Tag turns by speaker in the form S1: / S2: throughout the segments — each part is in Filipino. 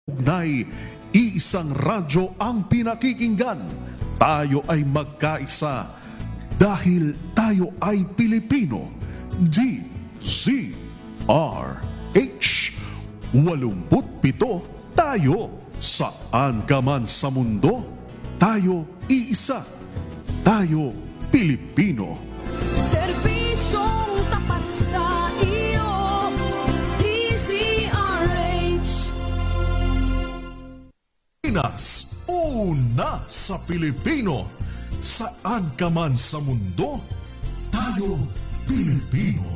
S1: Ugnay, iisang radyo ang pinakikinggan. Tayo ay magkaisa dahil tayo ay Pilipino. DZRH 87 tayo. Saan ka man sa mundo, tayo iisa. Tayo Pilipino.
S2: Serbisyong tapat sa iyo, DZRH.
S1: Pinas, una sa Pilipino. Saan ka man sa mundo, tayo Pilipino.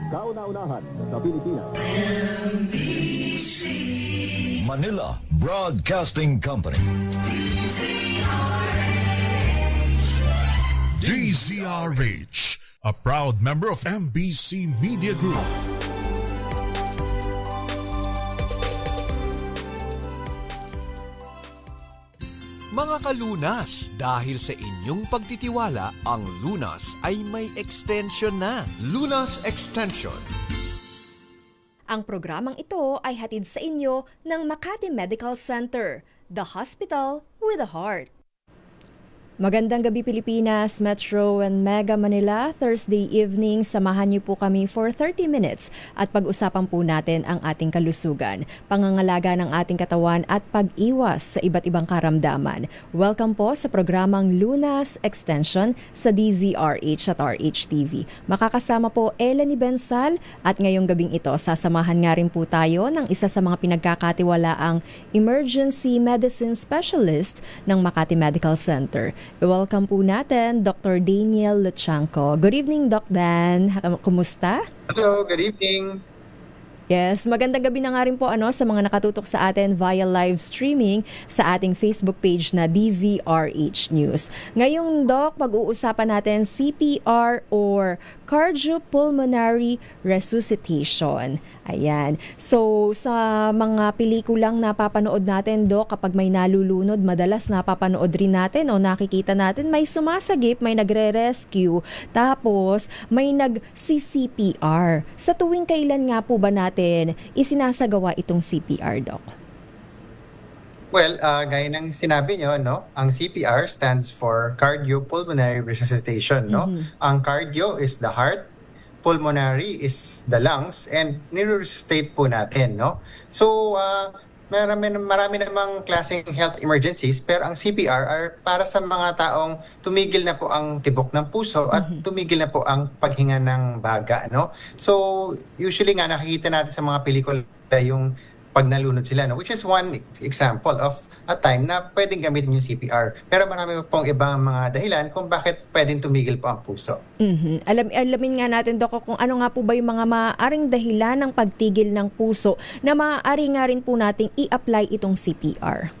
S3: Kauna-unahan sa Pilipinas.
S4: Manila Broadcasting Company.
S1: DZRH, a proud member of MBC Media Group.
S5: Mga kalunas, dahil sa inyong pagtitiwala, ang Lunas ay may extension na. Lunas Extension.
S6: Ang programang ito ay hatid sa inyo ng Makati Medical Center, the hospital with a heart. Magandang gabi Pilipinas, Metro and Mega Manila. Thursday evening, samahan niyo po kami for 30 minutes at pag-usapan po natin ang ating kalusugan, pangangalaga ng ating katawan at pag-iwas sa iba't ibang karamdaman. Welcome po sa programang Lunas Extension sa DZRH at RHTV. Makakasama po Eleni Bensal at ngayong gabing ito, sasamahan nga rin po tayo ng isa sa mga pinagkakatiwalaang emergency medicine specialist ng Makati Medical Center. Welcome po natin, Dr. Daniel Luchanco. Good evening, Doc Dan. Kumusta?
S7: Hello, good evening.
S6: Yes, magandang gabi na nga rin po sa mga nakatutok sa atin via live streaming sa ating Facebook page na DZRH News. Ngayong, Doc, pag-uusapan natin CPR or cardiopulmonary resuscitation. Ayan. So, sa mga pelikulang napapanood natin, Doc, kapag may nalulunod, madalas napapanood rin natin o nakikita natin may sumasagip, may nagre-rescue, tapos may nag-CPR. Sa tuwing kailan nga po ba natin isinasagawa itong CPR, Doc?
S7: Well, gaya ng sinabi nyo, no, ang CPR stands for cardiopulmonary resuscitation. No? Ang cardio is the heart, pulmonary is the lungs, and nire-resuscitate po natin. No? So, marami namang klaseng health emergencies, pero ang CPR are para sa mga taong tumigil na po ang tibok ng puso at tumigil na po ang paghinga ng baga. No? So, usually nga nakikita natin sa mga pelikula yung pag nalunod sila, no? Which is one example of a time na pwedeng gamitin yung CPR. Pero marami pong ibang mga dahilan kung bakit pwedeng tumigil po ang puso.
S6: Alamin nga natin, Doc, kung ano nga po ba yung mga maaaring dahilan ng pagtigil ng puso na maaari nga rin po nating i-apply itong CPR.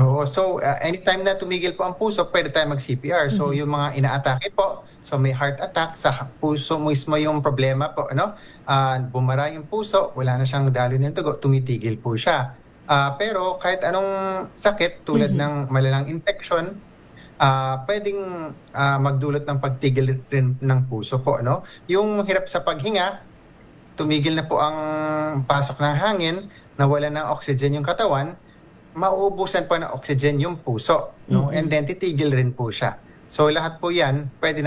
S7: Oo, so anytime na tumigil po ang puso, pwede tayo mag-CPR. So yung mga inaatake po, so may heart attack, sa puso mismo yung problema po, ano? Bumara yung puso, wala na siyang daloy ng dugo, tumitigil po siya. Pero kahit anong sakit tulad ng malalang infection, pwedeng magdulot ng pagtigil rin ng puso po, no? Yung hirap sa paghinga, tumigil na po ang pasok ng hangin, nawala ng oxygen yung katawan, mauubusan po ng oxygen yung puso, no? And then titigil rin po siya. So lahat po yan, pwede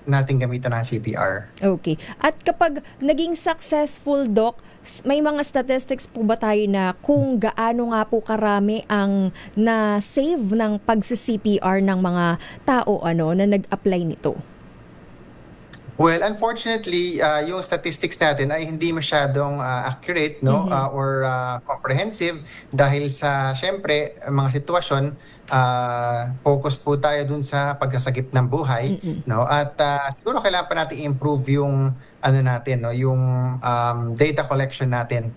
S7: natin gamitan ng CPR.
S6: Okay. At kapag naging successful, Doc, may mga statistics po ba tayo na kung gaano nga po karami ang na-save ng pagsi-CPR ng mga tao na nag-apply nito?
S7: Well, unfortunately, yung statistics natin ay hindi masyadong accurate, no, or comprehensive dahil sa syempre mga sitwasyon, focused po tayo dun sa pagsasagip ng buhay, no, at siguro kailangan pa natin improve yung natin, no, yung data collection natin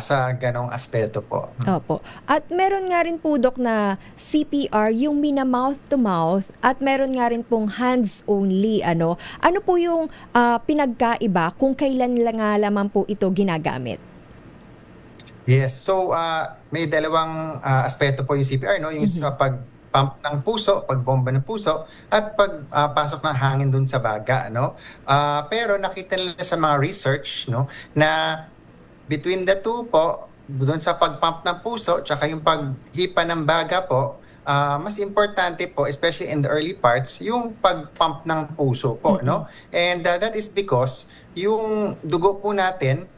S7: sa ganong aspeto po.
S6: Opo. At meron nga rin po, Doc, na CPR, yung mouth to mouth, at meron nga rin pong hands only. Ano po yung pinagkaiba kung kailan lang nga lamang po ito ginagamit?
S7: Yes. So, may dalawang aspeto po yung CPR, no? Yung sa pag pump ng puso, pagbomba ng puso, at pagpasok ng hangin dun sa baga, no? Pero nakita nila sa mga research, no, na between the two po, doon sa pagpump ng puso, tsaka yung paghipa ng baga po, mas importante po, especially in the early parts, yung pagpump ng puso po, no? And that is because yung dugo po natin,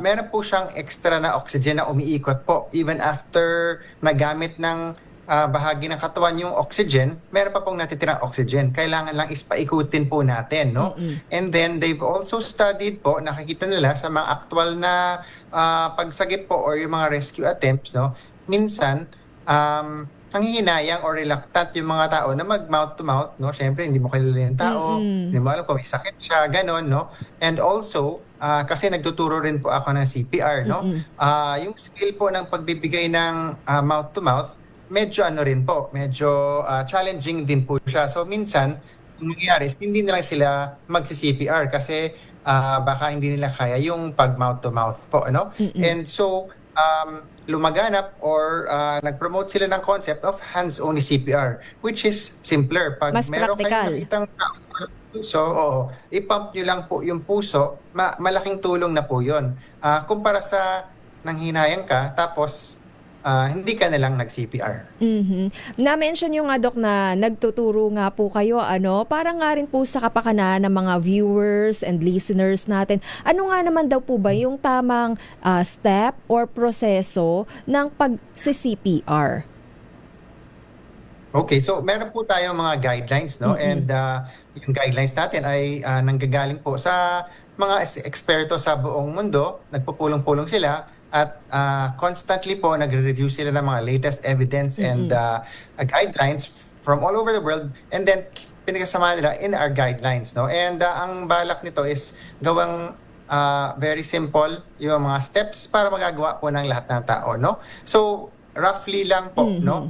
S7: meron po siyang extra na oxygen na umiikot po. Even after nagamit ng bahagi ng katawan yung oxygen, meron pa pong natitirang oxygen. Kailangan lang ispaikutin po natin, no? And then they've also studied po, nakikita nila sa mga actual na pagsagip po or yung mga rescue attempts, no? Minsan, nanghihinayang or reluctant yung mga tao na mag-mouth to mouth, no? Siyempre, hindi mo kilala yung tao, hindi mo alam kung may sakit siya, ganon, no? And also, kasi nagtuturo rin po ako ng CPR, no? Yung skill po ng pagbibigay ng mouth to mouth, medyo medyo challenging din po siya. So minsan, yung nangyayari, hindi na lang sila magsi-CPR kasi baka hindi nila kaya yung pag mouth to mouth po, no? And so, lumaganap or nag-promote sila ng concept of hands-only CPR, which is simpler. Pag
S6: Mas
S7: meron
S6: practical.
S7: kayong nakitang puso, i-pump nyo lang po yung puso, malaking tulong na po yun. Kumpara sa nanghinayang ka, tapos hindi ka na lang nag-CPR.
S6: Na-mention nyo nga, Doc, na nagtuturo nga po kayo, para nga rin po sa kapakanan ng mga viewers and listeners natin. Ano nga naman daw po ba yung tamang step or proseso ng pag-CPR?
S7: Okay, so meron po tayong mga guidelines, no? And yung guidelines natin ay nanggagaling po sa mga eksperto sa buong mundo. Nagpupulong-pulong sila at constantly po nagre-review sila ng mga latest evidence and guidelines from all over the world, and then pinagkasama nila in our guidelines, no? And ang balak nito is gawang very simple yung mga steps para magagawa po ng lahat ng tao, no? So roughly lang po, no?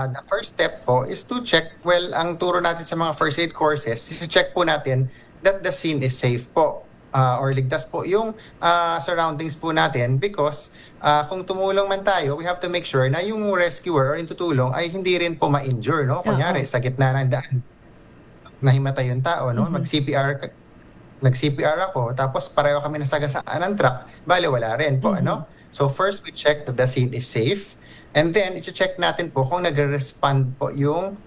S7: The first step po is to check, ang turo natin sa mga first aid courses, is to check po natin that the scene is safe po. Or ligtas po yung surroundings po natin, because kung tumulong man tayo, we have to make sure na yung rescuer or yung tutulong ay hindi rin po ma-injure, no? Kunyari, sa gitna ng daan, nahimatay yung tao, no? Nag-CPR ako, tapos pareho kami nasagasaan ng truck, bale wala rin po, ano? So first, we check that the scene is safe, and then i-check natin po kung nag-respond po yung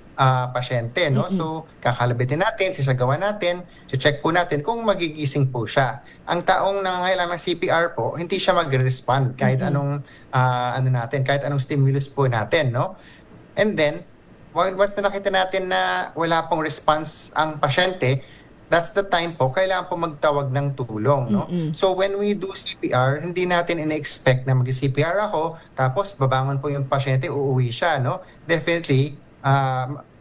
S7: pasyente, no? So, kakalabitin natin, sisagawan natin, check po natin kung magigising po siya. Ang taong nangangailangan ng CPR po, hindi siya mag-respond kahit anong kahit anong stimulus po natin, no? And then, once na nakita natin na wala pong response ang pasyente, that's the time po, kailangan po magtawag ng tulong, no? So, when we do CPR, hindi natin in-expect na mag-CPR ako, tapos babangon po yung pasyente, uuwi siya, no? Definitely,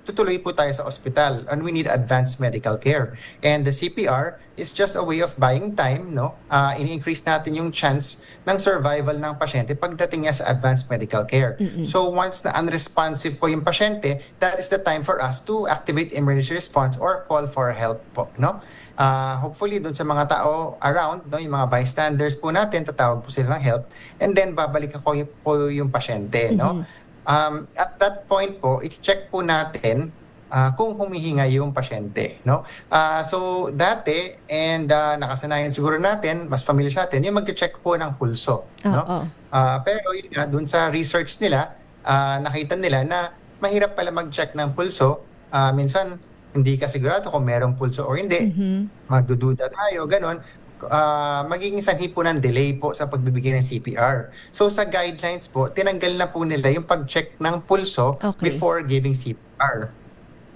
S7: tutuloy po tayo sa ospital, and we need advanced medical care. And the CPR is just a way of buying time, no? Ini-increase natin yung chance ng survival ng pasyente pagdating niya sa advanced medical care. So once na unresponsive po yung pasyente, that is the time for us to activate emergency response or call for help po, no? Hopefully dun sa mga tao around, no, yung mga bystanders po natin, tatawag po sila ng help, and then babalikan ko po yung pasyente, no? At that point po, i-check po natin kung humihinga yung pasyente, no? So dati, and nakasanayan siguro natin, mas familiar sa atin, yung mag-check po ng pulso, no? Pero yun nga, dun sa research nila, nakita nila na mahirap pala mag-check ng pulso. Minsan, hindi ka sigurado kung merong pulso or hindi. Magdududa tayo, ganon. Magiging sanhi po ng delay po sa pagbibigay ng CPR. So sa guidelines po, tinanggal na po nila yung pag-check ng pulso before giving CPR.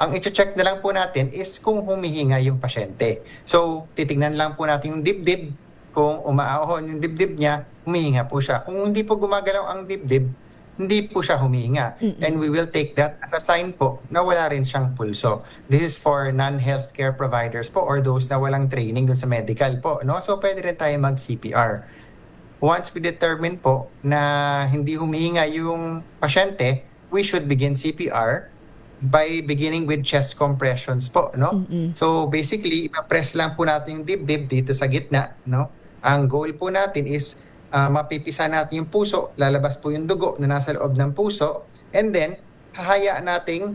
S7: Ang i-check na lang po natin is kung humihinga yung pasyente. So titignan lang po natin yung dibdib. Kung umaahon yung dibdib niya, humihinga po siya. Kung hindi po gumagalaw ang dibdib, hindi po siya humihinga. And we will take that as a sign po na wala rin siyang pulso. This is for non-healthcare providers po or those na walang training dun sa medical po, no? So pwede rin tayo mag-CPR. Once we determine po na hindi humihinga yung pasyente, we should begin CPR by beginning with chest compressions po, no? So basically, ipapress lang po natin yung dibdib dito sa gitna, no? Ang goal po natin is mapipisa natin yung puso, lalabas po yung dugo na nasa loob ng puso, and then hahayaan nating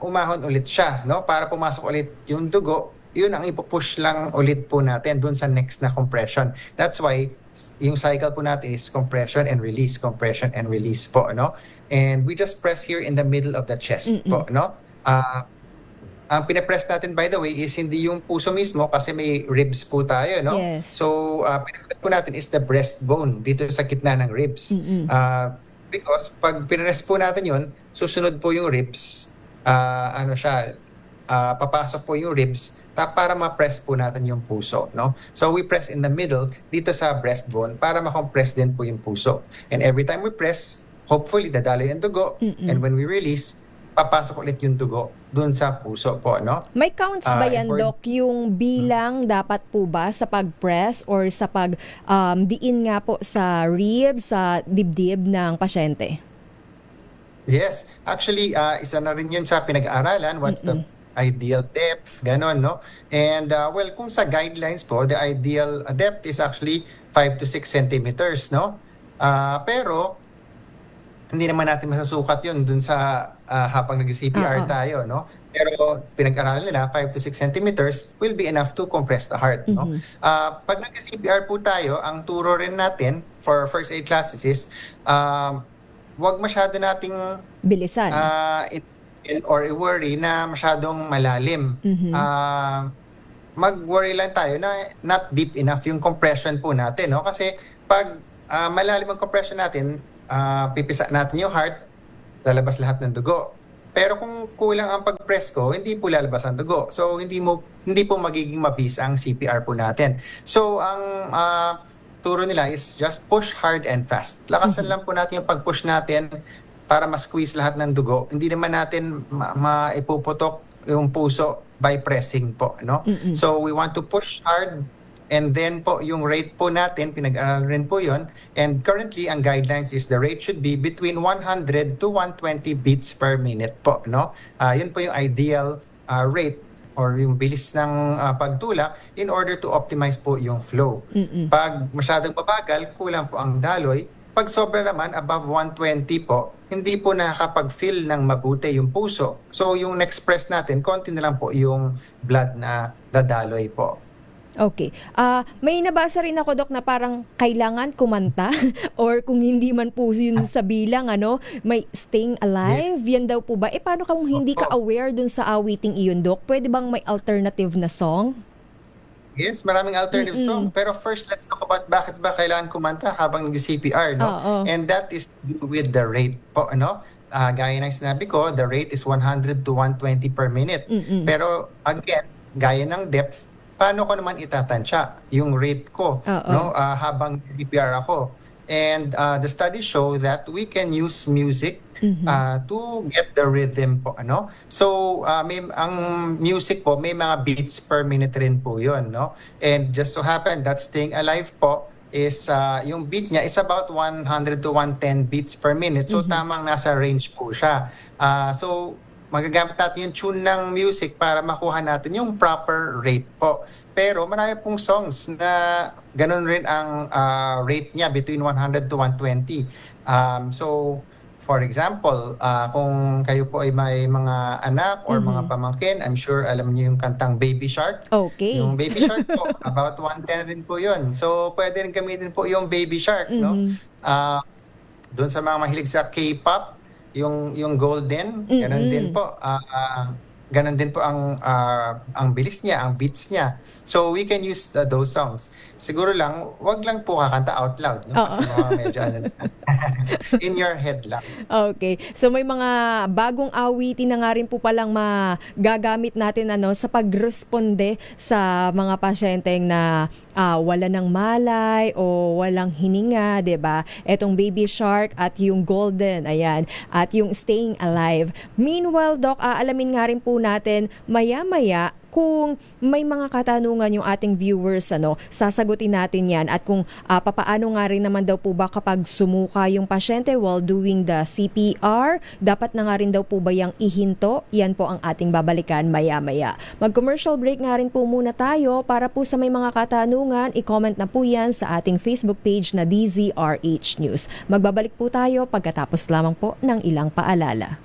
S7: umahon ulit siya, no? Para pumasok ulit yung dugo, yun ang ipupush lang ulit po natin dun sa next na compression. That's why yung cycle po natin is compression and release po, no? And we just press here in the middle of the chest po, no? Ang pinapress natin, by the way, is hindi yung puso mismo kasi may ribs po tayo, no?
S6: Yes.
S7: So, pinapress po natin is the breastbone dito sa gitna ng ribs. Because pag pinress po natin yun, susunod po yung ribs, papasok po yung ribs para ma-press po natin yung puso, no? So, we press in the middle dito sa breastbone para ma-compress din po yung puso. And every time we press, hopefully, dadalo yung dugo. And when we release, papasok ulit yung dugo dun sa puso po, no?
S6: May counts ba yan,
S7: for-
S6: Doc? Yung bilang dapat po ba sa pag-press or sa pag-diin nga po sa ribs, sa dibdib ng pasyente?
S7: Yes. Actually, isa na rin yun sa pinag-aaralan. What's the ideal depth? Ganon, no? And, well, kung sa guidelines po, the ideal depth is actually 5 to 6 centimeters, no? Pero, hindi naman natin masasukat yun dun sa habang nag-CPR tayo, no? Pero pinag-aralan nila, 5 to 6 centimeters will be enough to compress the heart, no? Pag nag-CPR po tayo, ang turo rin natin for first aid classes is, wag masyado nating
S6: Bilisan.
S7: or i-worry na masyadong malalim. Mag-worry lang tayo na not deep enough yung compression po natin, no? Kasi pag malalim ang compression natin, pipisa natin yung heart, lalabas lahat ng dugo. Pero kung kulang ang pag-press ko, hindi po lalabas ang dugo. So hindi po magiging mabisa ang CPR po natin. So ang turo nila is just push hard and fast. Lakasan lang po natin yung pag-push natin para ma-squeeze lahat ng dugo. Hindi naman natin maipuputok yung puso by pressing po, no? So we want to push hard. And then po, yung rate po natin, pinag-aralan rin po yun. And currently, ang guidelines is the rate should be between 100 to 120 beats per minute po, no? Yun po yung ideal rate or yung bilis ng pagtulak in order to optimize po yung flow. Pag masyadong babagal, kulang po ang daloy. Pag sobra naman, above 120 po, hindi po nakakapag-fill ng mabuti yung puso. So yung next press natin, konti na lang po yung blood na dadaloy po.
S6: Okay. May nabasa rin ako, Doc, na parang kailangan kumanta or kung hindi man po yun sa bilang, may staying alive. Yan daw po ba? Paano kung hindi ka aware dun sa awiting iyon, Doc? Pwede bang may alternative na song?
S7: Yes, maraming alternative song. Pero first, let's talk about bakit ba kailangan kumanta habang nag-CPR, no?
S6: Oo.
S7: And that is to do with the rate po, ano? Gaya ng sinabi ko, the rate is 100 to 120 per minute. Pero again, gaya ng depth, paano ko naman itatansya yung rate ko, no? Habang CPR ako. And the studies show that we can use music to get the rhythm po, ano? So ang music po may mga beats per minute rin po 'yon, no? And just so happen that Staying Alive po is yung beat niya is about 100 to 110 beats per minute. So tamang nasa range po siya. So magagamit natin yung tune ng music para makuha natin yung proper rate po. Pero marami pong songs na ganun rin ang rate niya between 100 to 120. So, for example, kung kayo po ay may mga anak or mga pamangkin, I'm sure alam niyo yung kantang Baby Shark.
S6: Okay.
S7: Yung Baby Shark po, about 110 rin po yun. So, pwede rin gamitin po yung Baby Shark, no? Doon sa mga mahilig sa K-pop, yung Golden, ganun din po. Ganun din po ang bilis niya, ang beats niya. So we can use those songs. Siguro lang, wag lang po kakanta out loud, no? Kasi medyo in your head lang.
S6: Okay. So may mga bagong awitin na nga rin po palang magagamit natin sa pagresponde sa mga pasyenteng na wala ng malay o walang hininga, 'di ba? Etong Baby Shark at yung Golden, ayan, at yung Staying Alive. Meanwhile, Doc, alamin nga rin po natin maya-maya kung may mga katanungan yung ating viewers, sasagutin natin yan. At kung papaano nga rin naman daw po ba kapag sumuka yung pasyente while doing the CPR, dapat na nga rin daw po ba yung ihinto? Yan po ang ating babalikan maya-maya. Mag-commercial break nga rin po muna tayo para po sa may mga katanungan, i-comment na po yan sa ating Facebook page na DZRH News. Magbabalik po tayo pagkatapos lamang po ng ilang paalala.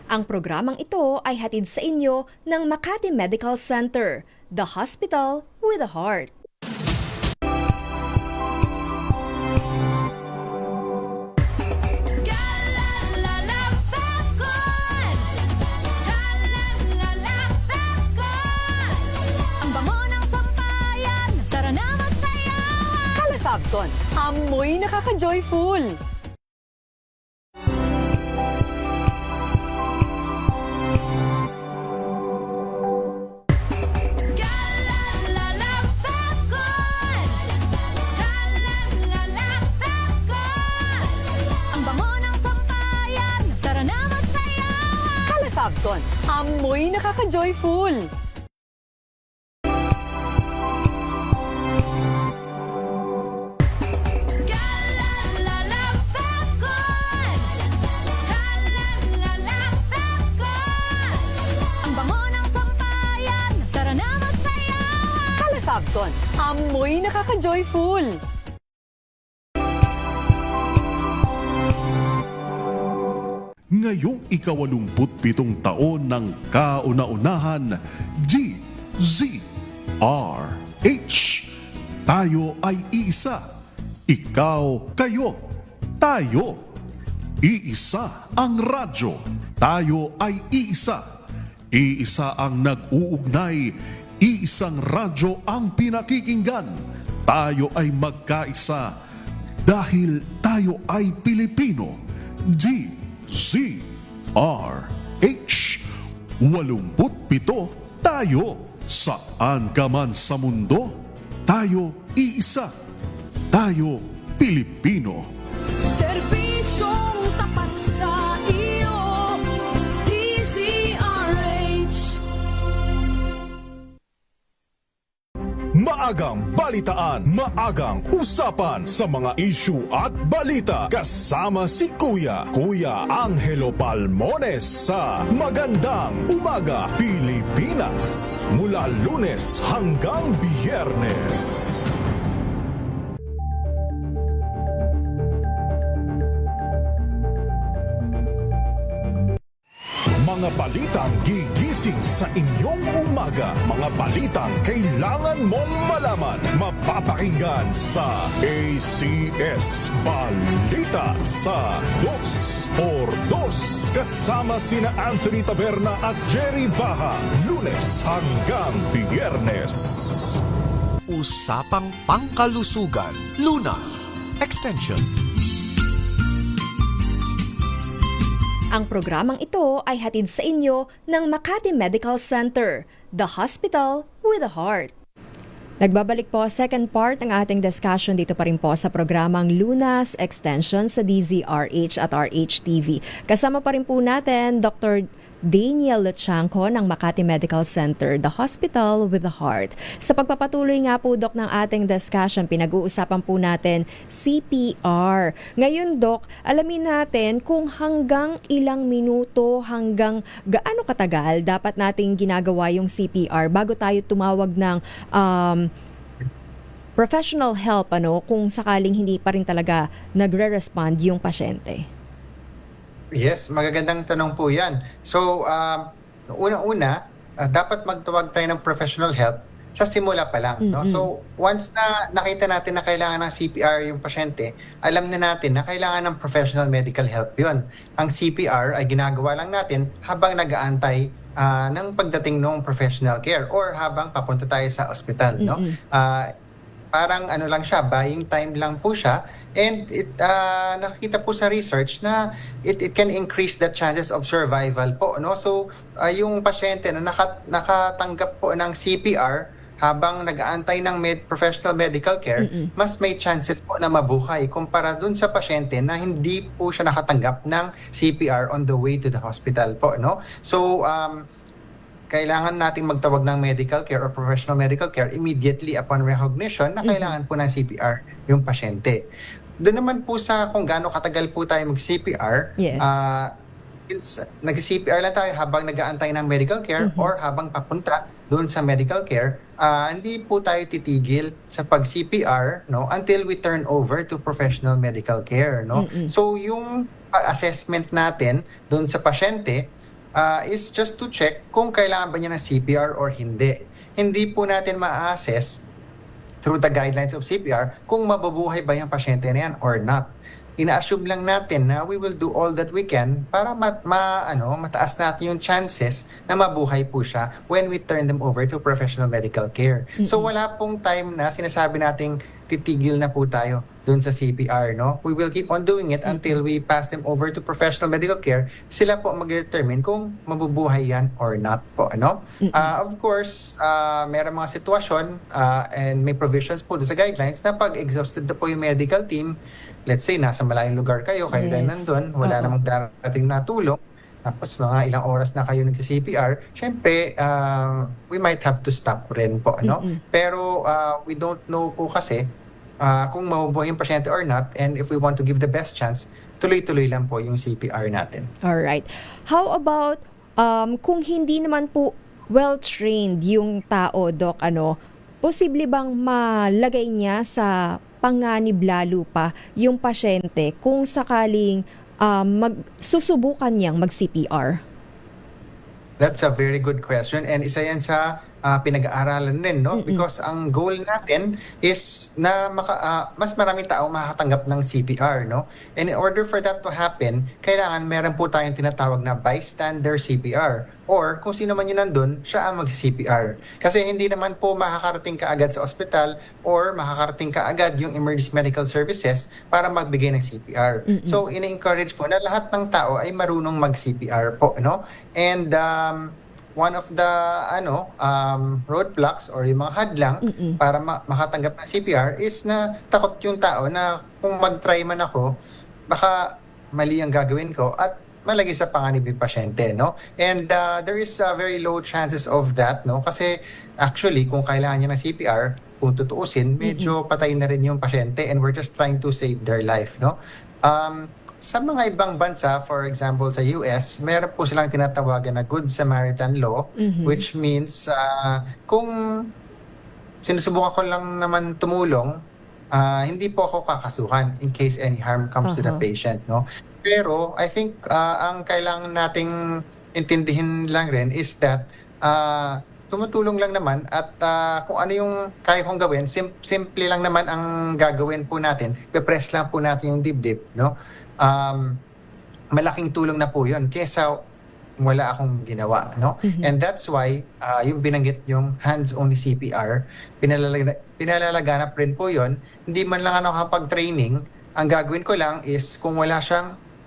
S6: Ang programang ito ay hatid sa inyo ng Makati Medical Center, the hospital with a heart.
S2: Galalala Falcon! Galalala Falcon! Ang bango ng sampayan, tara na magsayawan!
S8: Kalafabcon, amoy nakaka-joyful.
S2: Galalala Falcon! Galalala Falcon! Ang bango ng sampayan, tara na magsayawan!
S8: Kalafabcon, amoy nakaka-joyful.
S2: Galalala Falcon! Galalala Falcon! Ang bango ng sampayan, tara na magsayawan!
S8: Kalafabcon, amoy nakaka-joyful.
S1: Ngayong ika-87 taon ng kauna-unahan, DZRH. Tayo ay iisa. Ikaw, kayo, tayo. Iisa ang radyo. Tayo ay iisa. Iisa ang nag-uugnay. Iisang radyo ang pinakikinggan. Tayo ay magkaisa dahil tayo ay Pilipino. DZRH. 87 tayo. Saan ka man sa mundo, tayo iisa. Tayo Pilipino.
S2: Serbisyong tapat sa iyo, DZRH.
S9: Maagang balitaan, maagang usapan sa mga issue at balita. Kasama si Kuya Angelo Palmones sa Magandang Umaga Pilipinas. Mula Lunes hanggang Biyernes. Mga balitang gigising sa inyong umaga. Mga balitang kailangan mong malaman. Mapapakinggan sa ACS Balita sa 2x2. Kasama sina Anthony Taberna at Jerry Baha. Lunes hanggang Biyernes.
S5: Usapang Pangkalusugan, Lunas Extension.
S6: Ang programang ito ay hatid sa inyo ng Makati Medical Center, the hospital with a heart. Nagbabalik po second part ng ating discussion dito pa rin po sa programang Lunas Extension sa DZRH at RHTV. Kasama pa rin po natin Dr. Daniel Lechanco ng Makati Medical Center, the hospital with a heart. Sa pagpapatuloy nga po, Doc, ng ating discussion, pinag-uusapan po natin CPR. Ngayon, Doc, alamin natin kung hanggang ilang minuto, hanggang gaano katagal dapat nating ginagawa yung CPR bago tayo tumawag ng professional help, kung sakaling hindi pa rin talaga nagre-respond yung pasyente.
S7: Yes, magagandang tanong po yan. So, una-una, dapat magtawag tayo ng professional help sa simula pa lang. No? So, once na nakita natin na kailangan ng CPR yung pasyente, alam na natin na kailangan ng professional medical help yun. Ang CPR ay ginagawa lang natin habang nag-aantay ng pagdating ng professional care or habang papunta tayo sa ospital. No? Parang lang siya, buying time lang po siya, and nakikita po sa research na it can increase the chances of survival po, no? So yung pasyente na nakatanggap po ng CPR habang nag-aantay ng professional medical care, mas may chances po na mabuhay kumpara dun sa pasyente na hindi po siya nakatanggap ng CPR on the way to the hospital po, no? So kailangan nating magtawag ng medical care or professional medical care immediately upon recognition na kailangan po ng CPR yung pasyente. Doon naman po sa kung gaano katagal po tayo mag-CPR,
S6: Yes.
S7: Nag-CPR lang tayo habang nag-aantay ng medical care or habang papunta doon sa medical care, hindi po tayo titigil sa pag-CPR, no, until we turn over to professional medical care, no. So yung assessment natin doon sa pasyente, is just to check kung kailangan ba niya ng CPR or hindi. Hindi po natin ma-assess through the guidelines of CPR kung mabubuhay ba yung pasyente na yan or not. Ina-assume lang natin na we will do all that we can para mataas natin yung chances na mabuhay po siya when we turn them over to professional medical care. So wala pong time na sinasabi nating titigil na po tayo dun sa CPR, no? We will keep on doing it until we pass them over to professional medical care. Sila po mag-determine kung mabubuhay yan or not po, ano? Of course, meron mga sitwasyon and may provisions po sa guidelines na pag exhausted na po yung medical team, let's say nasa malayong lugar kayo din nandun, wala namang darating na tulong, tapos mga ilang oras na kayo nagsi-CPR, syempre, we might have to stop rin po, ano? Pero we don't know po kasi kung mabubuhay yung pasyente or not, and if we want to give the best chance, tuloy-tuloy lang po yung CPR natin.
S6: Alright. How about kung hindi naman po well-trained yung tao, Doc, posible bang malagay niya sa panganib lalo pa yung pasyente kung sakaling susubukan niyang mag-CPR?
S7: That's a very good question, and isa yan sa pinag-aaralan rin, no? Because ang goal natin is na mas maraming tao makakatanggap ng CPR, no? And in order for that to happen, kailangan meron po tayong tinatawag na bystander CPR, or kung sino man yun nandun, siya ang mag-CPR. Kasi hindi naman po makakarating ka agad sa ospital or makakarating ka agad yung emergency medical services para magbigay ng CPR. So, ina-encourage po na lahat ng tao ay marunong mag-CPR po, no? And one of the roadblocks or yung mga hadlang para makatanggap ng CPR is na takot yung tao na kung mag-try man ako, baka mali ang gagawin ko at malagay sa panganib yung pasyente, no? And there is very low chances of that, no? Kasi actually, kung kailangan niya ng CPR, kung tutuusin, medyo patay na rin yung pasyente and we're just trying to save their life, no? Sa mga ibang bansa, for example sa US, meron po silang tinatawagan na Good Samaritan Law, which means kung sinusubukan ko lang naman tumulong, hindi po ako kakasuhan in case any harm comes to the patient, no? Pero I think ang kailangan nating intindihin lang rin is that tumutulong lang naman at kung ano yung kaya kong gawin, simple lang naman ang gagawin po natin. Pe-press lang po natin yung dibdib, no? Malaking tulong na po yun kesa wala akong ginawa, no? And that's why yung binanggit yung hands-only CPR, pinalalaganap rin po yun. Hindi man lang kapag-training, ang gagawin ko lang is kung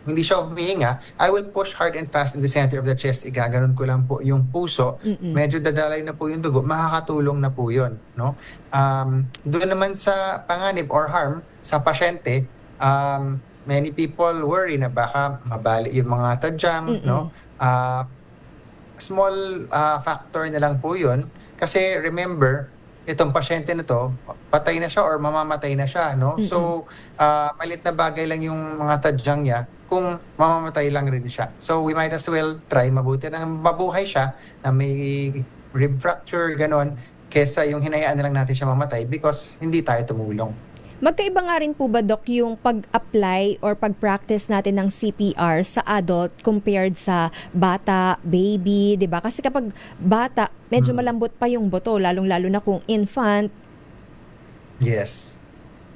S7: hindi siya humihinga, I will push hard and fast in the center of the chest. Igaganon ko lang po yung puso. Medyo dadalay na po yung dugo. Makakatulong na po yun, no? Doon naman sa panganib or harm sa pasyente, many people worry na baka mabali yung mga tadyang, no? Small factor na lang po yun. Kasi remember, itong pasyente na to, patay na siya or mamamatay na siya, no? So, malit na bagay lang yung mga tadyang niya kung mamamatay lang rin siya. So, we might as well try mabuti na mabuhay siya na may rib fracture, ganon, kesa yung hinayaan na lang natin siya mamatay because hindi tayo tumulong.
S6: Magkaiba nga rin po ba, Doc, yung pag-apply or pag-practice natin ng CPR sa adult compared sa bata, baby, di ba? Kasi kapag bata, medyo malambot pa yung buto, lalong-lalo na kung infant.
S7: Yes.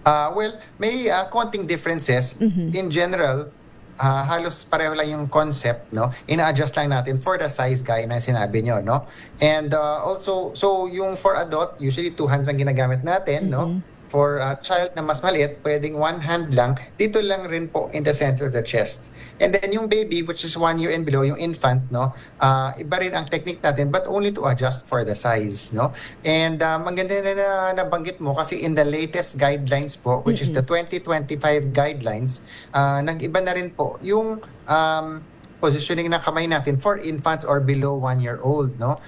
S7: Well, may konting differences. In general, halos pareho lang yung concept, no? Ina-adjust lang natin for the size gaya na sinabi nyo, no? And also, so yung for adult, usually 2 hands ang ginagamit natin, no? For a child na mas maliit, pwedeng 1 hand lang. Dito lang rin po in the center of the chest. And then yung baby, which is 1 year and below, yung infant, no? Iba rin ang technique natin, but only to adjust for the size, no? And maganda na nabanggit mo kasi in the latest guidelines po, which is the 2025 guidelines, nag-iba na rin po yung positioning ng kamay natin for infants or below 1 year old, no?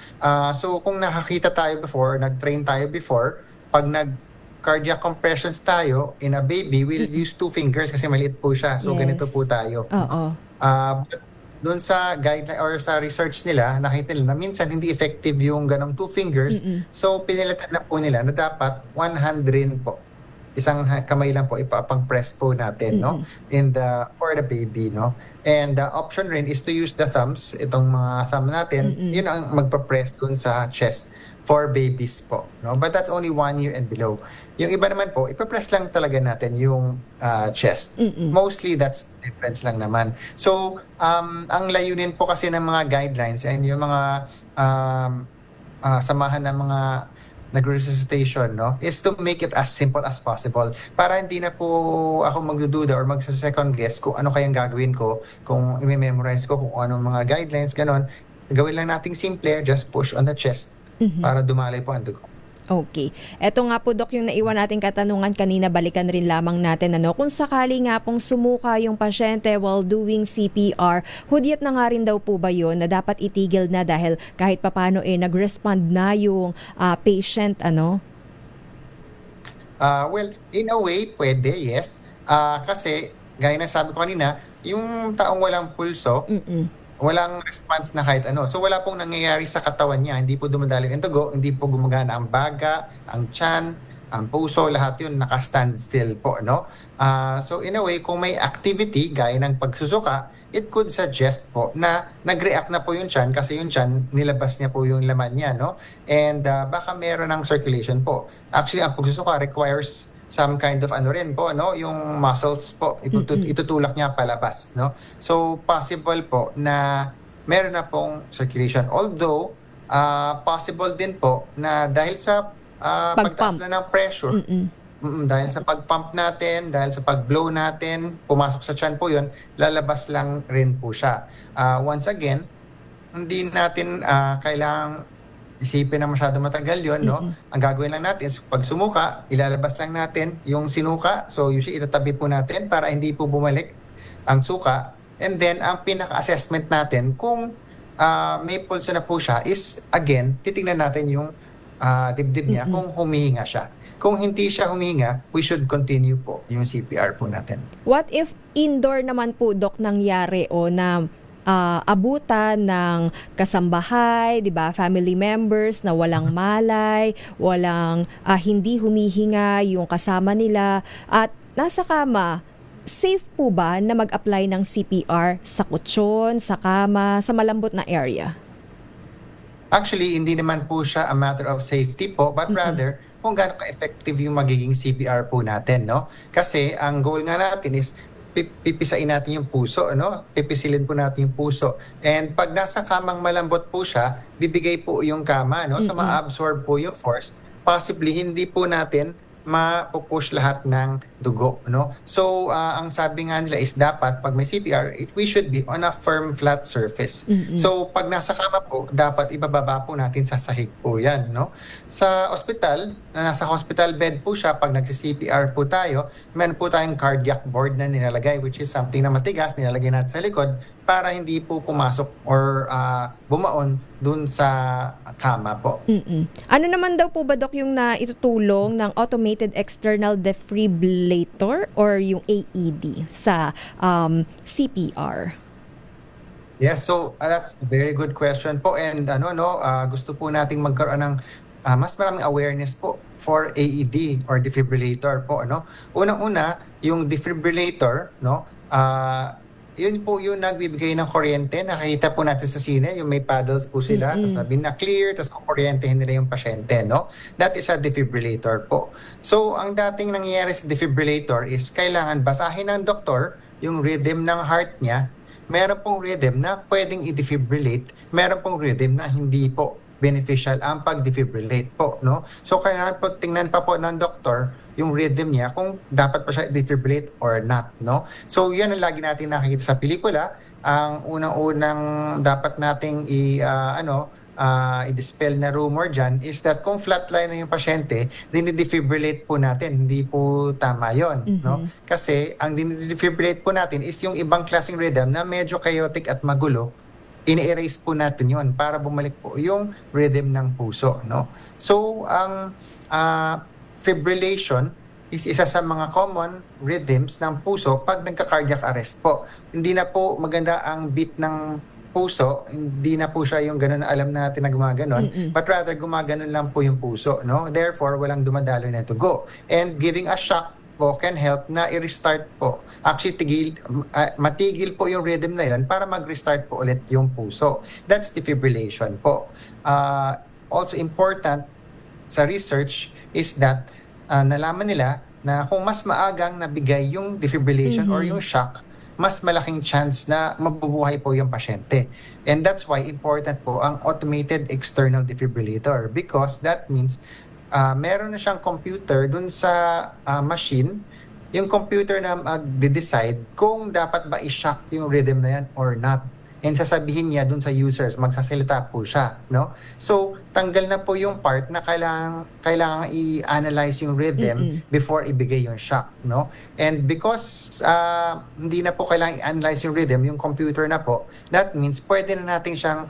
S7: So kung nakakita tayo before, nag-train tayo before, pag cardiac compressions tayo in a baby, we'll use 2 fingers kasi maliit po siya. So, ganito po tayo. But doon sa guideline or sa research nila, nakita nila na minsan hindi effective yung ganong 2 fingers. So, pinilitan na po nila na dapat 1 hand rin po isang kamay lang po ipapang press po natin, no? In the for the baby, no? And the option rin is to use the thumbs, itong mga thumb natin, yun ang magpa-press dun sa chest for babies po, no? But that's only 1 year and below. Yung iba naman po, ipa-press lang talaga natin yung chest. Mostly that's difference lang naman. So, ang layunin po kasi ng mga guidelines and yung mga samahan ng mga nag-resuscitation, no, is to make it as simple as possible para hindi na po ako magdududa or magsa-second guess kung ano kayang gagawin ko, kung i-memorize ko kung anong mga guidelines, ganon. Gawin lang nating simple, just push on the chest para dumalay po ang dugo.
S6: Okay. Eto nga po, Dok, yung naiwan nating katanungan kanina, balikan rin lamang natin. Kung sakali nga pong sumuka yung pasyente while doing CPR, hudyat na nga rin daw po ba yun na dapat itigil na dahil kahit papano nag-respond na yung patient,
S7: Well, in a way, pwede, yes. Kasi, gaya na sabi ko kanina, yung taong walang pulso, walang response na kahit ano. So wala pong nangyayari sa katawan niya. Hindi po dumadaloy ang dugo, hindi po gumagana ang baga, ang tiyan, ang puso, lahat yun naka-stand still po, no? So in a way, kung may activity gaya ng pagsusuka, it could suggest po na nag-react na po yung tiyan kasi yung tiyan, nilabas niya po yung laman niya, no? And baka meron ng circulation po. Actually, ang pagsusuka requires some kind of rin po, no, yung muscles po itutulak niya palabas, no. So possible po na meron na pong circulation, although possible din po na dahil sa pagtaas na ng pressure, dahil sa pagpump natin, dahil sa pag-blow natin, pumasok sa tiyan po yun, lalabas lang rin po siya. Once again, hindi natin kailangang isipin na masyado matagal yun, no? Ang gagawin lang natin, pag sumuka, ilalabas lang natin yung sinuka. So usually itatabi po natin para hindi po bumalik ang suka. And then, ang pinaka-assessment natin kung may pulso na po siya is, again, titingnan natin yung dibdib niya kung humihinga siya. Kung hindi siya humihinga, we should continue po yung CPR po natin.
S6: What if indoor naman po, Dok, nangyari na abutan ng kasambahay, 'di ba? Family members na walang malay, walang hindi humihinga yung kasama nila at nasa kama, safe po ba na mag-apply ng CPR sa kutsyon, sa kama, sa malambot na area?
S7: Actually, hindi naman po siya a matter of safety po, but rather kung gaano ka-effective yung magiging CPR po natin, no? Kasi ang goal nga natin is pipisain natin yung puso, no? Pipisilin po natin yung puso. And pag nasa kamang malambot po siya, bibigay po yung kama, no? So ma-absorb po yung force. Possibly hindi po natin mapupush lahat ng dugo, no? So ang sabi nga nila is dapat pag may CPR, we should be on a firm flat surface. So pag nasa kama po, dapat ibababa po natin sa sahig po 'yan, no? Sa ospital, na nasa hospital bed po siya, pag nagsi-CPR po tayo, meron po tayong cardiac board na nilalagay, which is something na matigas, nilalagay natin sa likod para hindi po pumasok or bumaon dun sa kama po.
S6: Ano naman daw po ba, Dok, yung naitutulong ng automated external defibrillator or yung AED sa CPR?
S7: Yes, so that's a very good question po, and gusto po nating magkaroon ng mas maraming awareness po for AED or defibrillator po, no? Unang-una, yung defibrillator, no? Yun po yung nagbibigay ng kuryente. Nakikita po natin sa sine, yung may paddles po sila. Tapos sabi na clear, tapos kukuryentehin nila yung pasyente, no? That is a defibrillator po. So, ang dating nangyayari sa defibrillator is kailangan basahin ng doktor yung rhythm ng heart niya. Meron pong rhythm na pwedeng i-defibrillate. Meron pong rhythm na hindi po beneficial ang pag-defibrillate po, no? So, kailangan po tingnan pa po ng doktor yung rhythm niya kung dapat pa siya defibrillate or not, no? So, yan ang lagi natin nakikita sa pelikula. Ang unang-unang dapat nating i-dispel na rumor dyan is that kung flatline na yung pasyente, dinidefibrillate po natin. Hindi po tama yon, no? Kasi ang dinidefibrillate po natin is yung ibang klaseng rhythm na medyo chaotic at magulo. Ini-erase po natin yon para bumalik po yung rhythm ng puso, no? So, ang fibrillation is isa sa mga common rhythms ng puso pag nagka-cardiac arrest po. Hindi na po maganda ang beat ng puso, hindi na po siya yung gano'n na alam natin na gumaganon, but rather gumaganon lang po yung puso, no? Therefore, walang dumadaloy na dugo. And giving a shock po can help na i-restart po. Actually, matigil po yung rhythm na yun para mag-restart po ulit yung puso. That's defibrillation po. Also important sa research is that nalaman nila na kung mas maagang nabigay yung defibrillation or yung shock, mas malaking chance na mabubuhay po yung pasyente. And that's why important po ang automated external defibrillator because that means meron na siyang computer dun sa machine, yung computer na mag-decide kung dapat ba i-shock yung rhythm na yan or not. And sasabihin niya dun sa users, magsasalita po siya, no? So, tanggal na po yung part na kailangan i-analyze yung rhythm before ibigay yung shock, no? And because hindi na po kailangan i-analyze yung rhythm, yung computer na po, that means pwede na natin siyang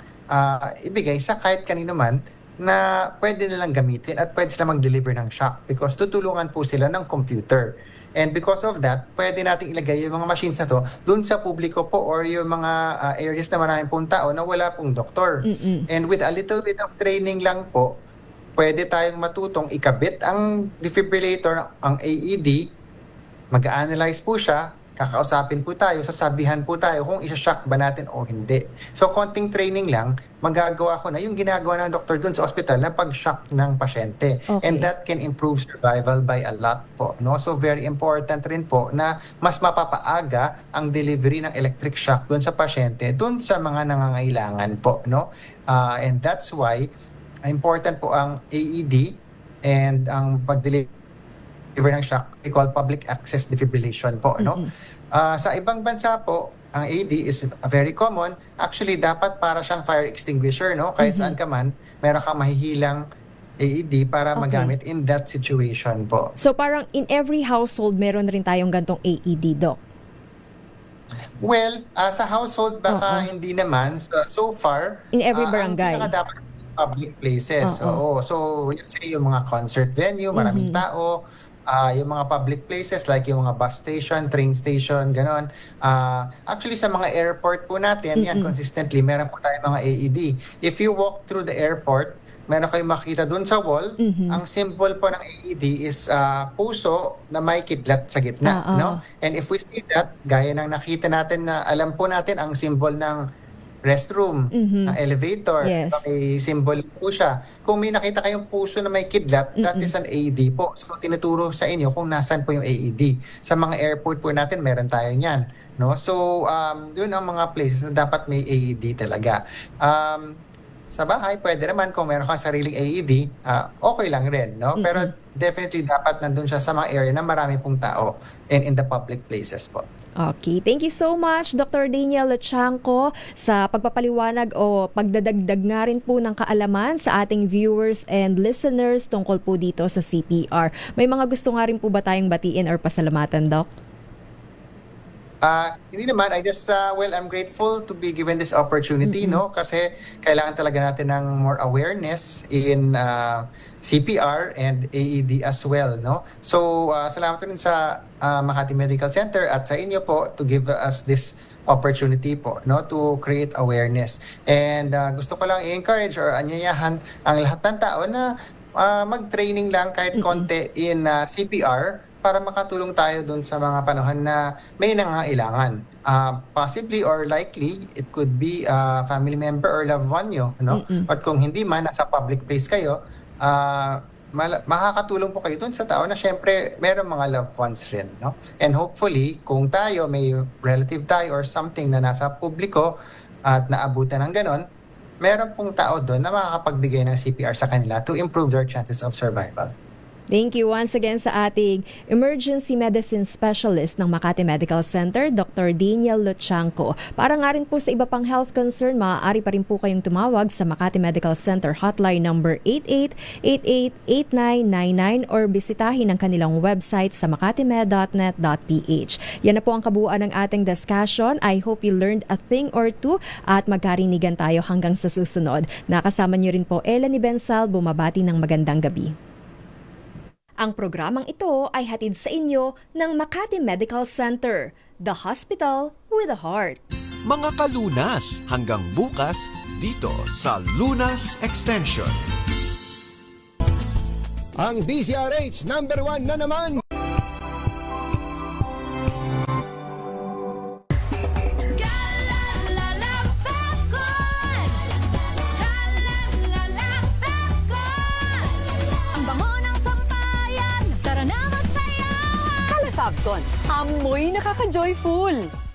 S7: ibigay sa kahit kanino man na pwede nilang gamitin at pwede sila mag-deliver ng shock because tutulungan po sila ng computer. And because of that, pwede natin ilagay yung mga machines na to dun sa publiko po or yung mga areas na maraming pong tao na wala pong doktor. And with a little bit of training lang po, pwede tayong matutong ikabit ang defibrillator, ang AED, mag-analyze po siya, kakausapin po tayo, sasabihan po tayo kung isa-shock ba natin o hindi. So, konting training lang, magagawa ko na yung ginagawa ng doktor dun sa ospital na pag-shock ng pasyente.
S6: Okay.
S7: And that can improve survival by a lot po. No? So, very important rin po na mas mapapaaga ang delivery ng electric shock dun sa pasyente, dun sa mga nangangailangan po. No? And that's why, important po ang AED and ang pag-deliver ng shock, we call public access defibrillation po, no? Sa ibang bansa po, ang AED is very common. Actually, dapat para siyang fire extinguisher, no? Kahit saan ka man, meron kang mahihilang AED para magamit in that situation po.
S6: So parang in every household, meron rin tayong gantong AED, Doc?
S7: Well, sa household, baka hindi naman. So far,
S6: In every barangay.
S7: Ang pinaka-dapat public places. Oo. So, let's say yung mga concert venue, maraming tao, yung mga public places like yung mga bus station, train station, ganon. Actually, sa mga airport po natin, yan, consistently, meron po tayo mga AED. If you walk through the airport, meron kayong makita dun sa wall, ang symbol po ng AED is puso na may kidlat sa gitna. No? And if we see that, gaya ng nakita natin na alam po natin ang symbol ng restroom, ng elevator,
S6: Yes.
S7: may symbol po siya. Kung may nakita kayong puso na may kidlat, that is an AED po. So, tinuturo sa inyo kung nasan po yung AED. Sa mga airport po natin, meron tayo niyan. No? So, yun ang mga places na dapat may AED talaga. Sa bahay, pwede naman kung meron kang sariling AED, okay lang rin. No? Pero definitely dapat nandun siya sa mga area na marami pong tao and in the public places po.
S6: Okay, thank you so much Dr. Daniel Lochanco sa pagpapaliwanag o pagdadagdag nga rin po ng kaalaman sa ating viewers and listeners tungkol po dito sa CPR. May mga gusto nga rin po ba tayong batiin or pasalamatan, Doc?
S7: Hindi naman, I'm grateful to be given this opportunity, no? Kasi kailangan talaga natin ng more awareness in CPR and AED as well, no? So, salamat rin sa Makati Medical Center at sa inyo po to give us this opportunity po, no, to create awareness. And gusto ko lang i-encourage or anyayahan ang lahat ng tao na mag-training lang kahit konti in CPR para makatulong tayo dun sa mga panahon na may nangangailangan. Possibly or likely, it could be a family member or loved one nyo, no? But kung hindi man, nasa public place kayo, makakatulong po kayo dun sa tao na syempre meron mga loved ones rin, no? And hopefully, kung tayo, may relative tayo or something na nasa publiko at naabutan ng ganon, meron pong tao doon na makakapagbigay ng CPR sa kanila to improve their chances of survival.
S6: Thank you once again sa ating Emergency Medicine Specialist ng Makati Medical Center, Dr. Daniel Lochanco. Para nga rin po sa iba pang health concern, maaari pa rin po kayong tumawag sa Makati Medical Center hotline number 8888-8999 or bisitahin ang kanilang website sa makatimed.net.ph. Yan na po ang kabuuan ng ating discussion. I hope you learned a thing or two at magkarinigan tayo hanggang sa susunod. Nakasama niyo rin po Ella ni Bensal, bumabati ng magandang gabi. Ang programang ito ay hatid sa inyo ng Makati Medical Center, the hospital with a heart.
S5: Mga kalunas, hanggang bukas dito sa Lunas Extension.
S3: Ang DZRH number 1 na naman.
S2: Galalala Falcon! Galalala Falcon! Ang bango ng sampayan, tara na magsayawan!
S8: Kalafagton, amoy nakaka-joyful.